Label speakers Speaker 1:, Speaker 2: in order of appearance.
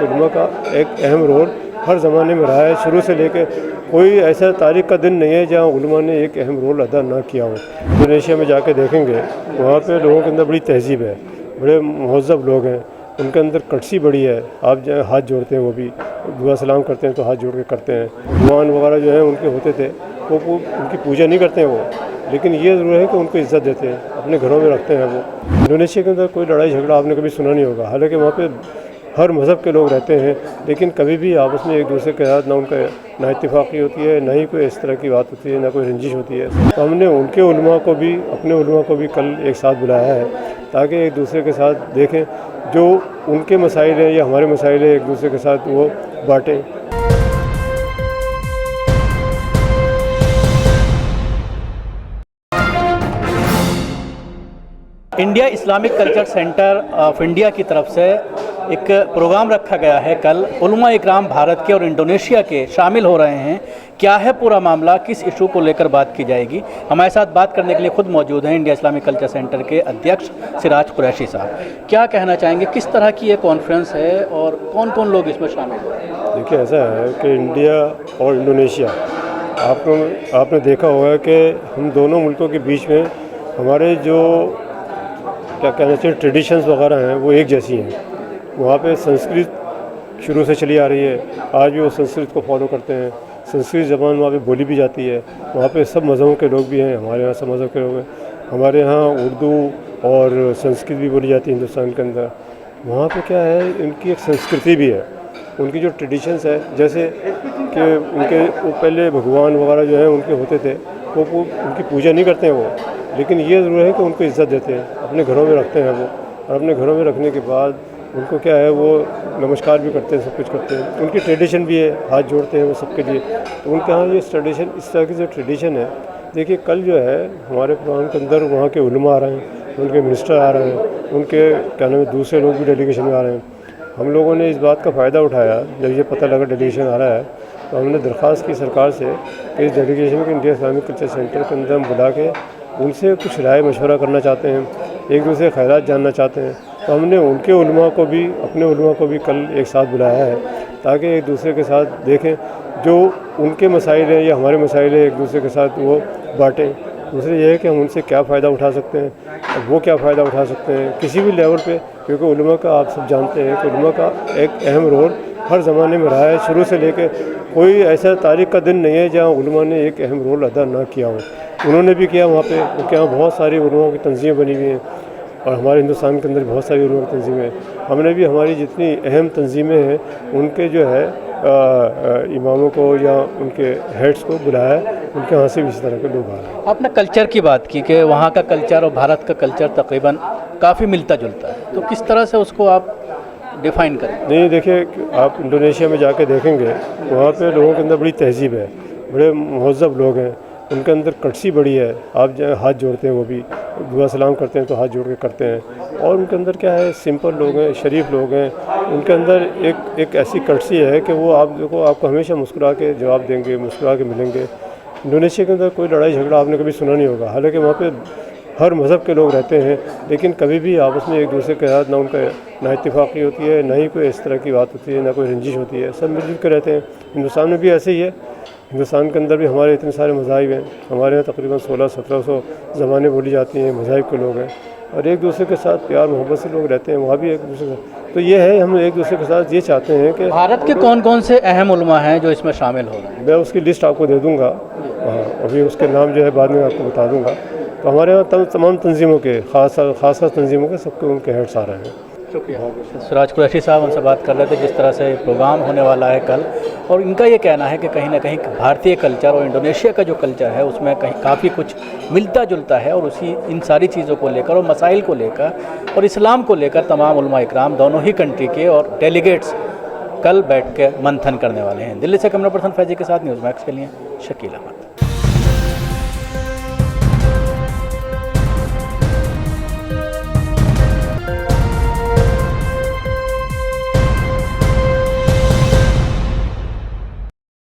Speaker 1: उलमा का एक अहम रोल हर ज़माने में रहा है। शुरू से लेकर कोई ऐसा तारीख़ का दिन नहीं है जहाँ उलमा ने एक अहम रोल अदा ना किया हो। इंडोनेशिया में जाके देखेंगे, वहाँ पे लोगों के अंदर बड़ी तहज़ीब है, बड़े महज़्ज़ब लोग हैं, उनके अंदर कटसी बड़ी है। आप जो हाथ जोड़ते हैं, वो भी दुआ सलाम करते हैं तो हाथ जोड़ के करते हैं। भगवान वगैरह जो है उनके होते थे, वो उनकी पूजा नहीं करते हैं वो, लेकिन ये ज़रूर है कि उनको इज़्ज़त देते हैं, अपने घरों में रखते हैं वो। इंडोनेशिया के अंदर कोई लड़ाई झगड़ा आपने कभी सुना नहीं होगा, हालांकि वहाँ पे हर मज़हब के लोग रहते हैं, लेकिन कभी भी आपस में एक दूसरे के साथ ना इत्तेफाक़ी होती है, ना ही कोई इस तरह की बात होती है, ना कोई रंजिश होती है। तो हमने उनके उलमा को भी, अपने उलमा को भी कल एक साथ बुलाया है ताकि एक दूसरे के साथ देखें, जो उनके मसाइल हैं या हमारे मसाइल हैं, एक दूसरे के साथ वो बाँटें।
Speaker 2: India Islamic culture centre of India की तरफ से एक प्रोग्राम रखा गया है। कल उलमा इकराम भारत के और इंडोनेशिया के शामिल हो रहे हैं। क्या है पूरा मामला, किस इशू को लेकर बात की जाएगी? हमारे साथ बात करने के लिए खुद मौजूद हैं इंडिया इस्लामिक कल्चर सेंटर के अध्यक्ष सिराज कुरैशी साहब। क्या कहना चाहेंगे, किस तरह की ये कॉन्फ्रेंस है और कौन कौन लोग इसमें शामिल हैं?
Speaker 1: देखिए, ऐसा है कि इंडिया और इंडोनेशिया, आपने देखा होगा कि हम दोनों मुल्कों के बीच में हमारे जो क्या कहना चाहिए ट्रेडिशंस वगैरह हैं वो एक जैसी हैं। वहाँ पे संस्कृत शुरू से चली आ रही है, आज भी वो संस्कृत को फॉलो करते हैं। संस्कृत ज़बान वहाँ पे बोली भी जाती है। वहाँ पे सब मज़हबों के लोग भी हैं, हमारे यहाँ सब मज़हब के लोग हैं। हमारे यहाँ उर्दू और संस्कृत भी बोली जाती है हिंदुस्तान के अंदर। वहाँ पे क्या है, इनकी एक संस्कृति भी है, उनकी जो ट्रेडिशंस है, जैसे कि उनके वो पहले भगवान वगैरह जो हैं उनके होते थे, वो उनकी पूजा नहीं करते हैं वो, लेकिन ये ज़रूर है कि उनको इज़्ज़त देते हैं, अपने घरों में रखते हैं वो, और अपने घरों में रखने के बाद उनको क्या है, वो नमस्कार भी करते हैं, सब कुछ करते हैं। उनकी ट्रेडिशन भी है, हाथ जोड़ते हैं वो सबके लिए। तो उनके यहाँ ये ट्रेडिशन, इस तरह की जो ट्रेडिशन है, देखिए कल जो है हमारे प्रोग्राम के अंदर वहाँ के उलमा आ रहे हैं, उनके मिनिस्टर आ रहे हैं, उनके क्या नाम है दूसरे लोग भी डेलीगेशन में आ रहे हैं। हम लोगों ने इस बात का फ़ायदा उठाया, जब ये पता लगा डेलीगेशन आ रहा है, तो हमने दरख्वास्त की सरकार से कि इस डेलीगेशन को इंडिया इस्लामिक कल्चर सेंटर के अंदर हम बुला के उनसे कुछ राय मशवरा करना चाहते हैं, एक दूसरे ख़ैरात जानना चाहते हैं। तो हमने उनके उलमा को भी, अपने उलमा को भी कल एक साथ बुलाया है ताकि एक दूसरे के साथ देखें, जो उनके मसाइल हैं या हमारे मसाइल हैं, एक दूसरे के साथ वो बाँटें। दूसरे ये है कि हम उनसे क्या फ़ायदा उठा सकते हैं और वो क्या फ़ायदा उठा सकते हैं किसी भी लेवल पे, क्योंकि उलमा का आप सब जानते हैं कि उलमा का एक अहम रोल हर ज़माने में रहा है। शुरू से लेकर कोई ऐसा तारीख़ का दिन नहीं है जहाँ उलमा ने एक अहम रोल अदा ना किया हो। उन्होंने भी किया। वहाँ पे उनके यहाँ बहुत सारी उलमा की तंजीमें बनी हुई हैं, और हमारे हिंदुस्तान के अंदर बहुत सारी उलमा की तंजीमें हैं। हमने भी हमारी जितनी अहम तंजीमें हैं उनके जो है इमामों को या उनके हेड्स को बुलाया है, उनके यहाँ से भी इसी तरह के लोग आ रहे हैं।
Speaker 2: आपने कल्चर की बात की कि वहाँ का कल्चर और भारत का कल्चर तकरीबन काफ़ी मिलता जुलता है, तो किस तरह से उसको आप डिफ़ाइन करें?
Speaker 1: नहीं, देखिए, आप इंडोनेशिया में जाके देखेंगे, वहाँ पे लोगों के अंदर बड़ी तहज़ीब है, बड़े महज़्ज़ब लोग हैं, उनके अंदर कटसी बड़ी है। आप जो हाथ जोड़ते हैं, वो भी दुआ सलाम करते हैं तो हाथ जोड़ के करते हैं। और उनके अंदर क्या है, सिंपल लोग हैं, शरीफ लोग हैं। उनके अंदर एक ऐसी कटसी है कि वो आप देखो, आपको हमेशा मुस्कुरा के जवाब देंगे, मुस्कुरा के मिलेंगे। इंडोनेशिया के अंदर कोई लड़ाई झगड़ा आपने कभी सुना नहीं होगा, हालांकि वहाँ पे हर मज़हब के लोग रहते हैं, लेकिन कभी भी आपस में एक दूसरे के साथ ना इत्तेफाक़ी होती है, ना ही कोई इस तरह की बात होती है, ना कोई रंजिश होती है, सब मिलजुल के रहते हैं। हिंदुस्तान में भी ऐसे ही है। हिंदुस्तान के अंदर भी हमारे इतने सारे मज़ाहिब हैं, हमारे यहाँ तकरीबन 1600-1700 ज़बानें बोली जाती हैं, मज़ाहिब के लोग हैं, और एक दूसरे के साथ प्यार मोहब्बत से लोग रहते हैं। वहाँ भी एक दूसरे का, तो ये है, हम एक दूसरे के साथ ये चाहते हैं कि
Speaker 2: भारत के कौन कौन से अहम उलमा हैं जो इसमें शामिल हो रहे हैं?
Speaker 1: मैं उसकी लिस्ट आपको दे दूँगा, हाँ, अभी उसके नाम जो है बाद में आपको बता दूँगा। तो हमारे यहाँ तमाम तंजीमों के ख़ास तंजीमों के सबके उनके हेड्स आ रहे हैं।
Speaker 2: शुक्रिया। सिराज कुरैशी साहब उनसे बात कर रहे थे जिस तरह से प्रोग्राम होने वाला है कल, और इनका ये कहना है कि कहीं ना कहीं भारतीय कल्चर और इंडोनेशिया का जो कल्चर है उसमें कहीं काफ़ी कुछ मिलता जुलता है, और उसी इन सारी चीज़ों को लेकर और मसाइल को लेकर और इस्लाम को लेकर तमाम उलमा इकराम दोनों ही कंट्री के और डेलीगेट्स कल बैठ के मंथन करने वाले हैं। दिल्ली से कैमरा पर्सन फैजी के साथ न्यूज़ मैक्स के लिए शकील अहमद।